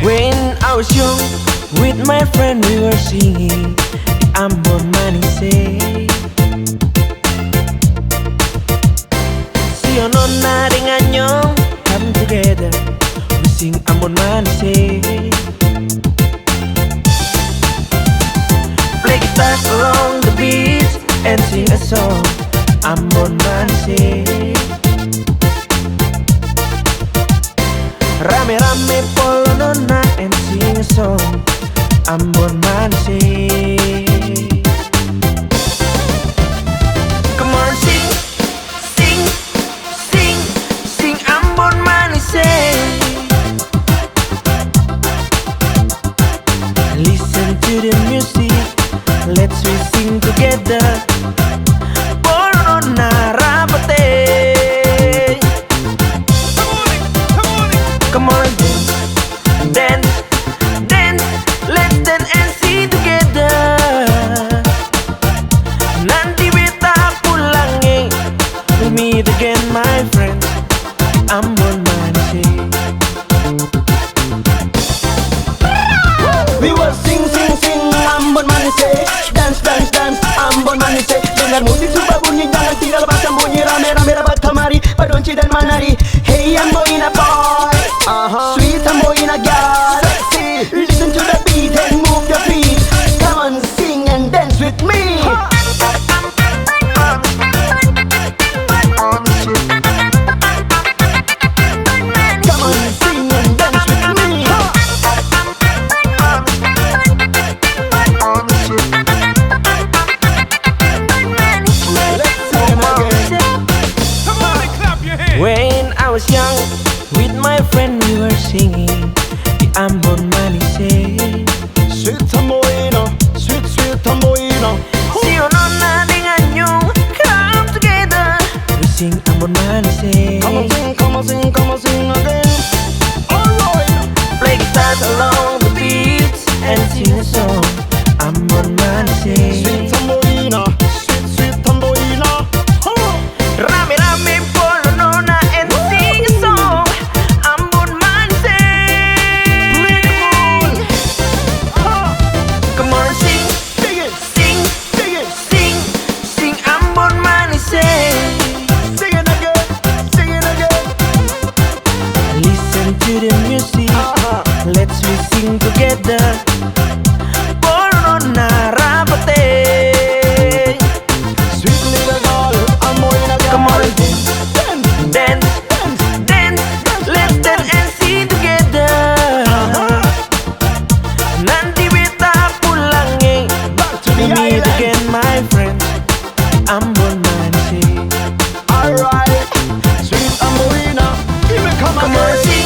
When I was young, with my friend we were singing Ambon Manise. Si Nona dengan Nyong come together, we sing Ambon Manise. Play guitars along the beat and sing a song Ambon Manise. Rame-rame polo nona and sing a song Ambon Manise. Come on, sing, sing, sing, sing Ambon Manise. Listen to the music, let's we sing together. Polo nona rapate. Come on, dance, dance, let's dance and sing together. Nanti beta pulang we'll meet again, my friends. Ambon Manise. We will sing, sing, sing Ambon Manise. Dance, dance, dance Ambon Manise. Dengar musik suka bunyi, jangan tinggal lepaskan bunyi. Rame-rame rapat kemari, padonci dan manari. Hey Amboina boy, sweet Amboina girl, sexy. Listen to the beat and move your feet. Come on, sing and dance with me. Come on, sing and dance with me. Let's sing again. When I was young, with my friend we were singing the Ambon Manise. Sweet Amboina, sweet, sweet Amboina. Si Nona dengan Nyong come together, we sing Ambon Manise. Come on, sing, come on, sing, come on, sing again. Alright. Play guitars along the beats and sing a song Ambon Manise. Sweet Amboina, sweet, sweet Amboina. Rame-rame polo nona and sing a song Ambon Manise. Come on, sing, Sing it, sing, sing it, sing, sing Ambon Manise. sing it again, sing it again. Listen to the music, let's we sing together. Polo nona rapate. Sweet little girl, Amboina girl. Come on, dance, dance, dance, let's dance and sing together. Nanti beta pulang back to we the meet island. again, my friends. Ambon Manise. Alright, sweet Amboina, here we come Come on, again. sing,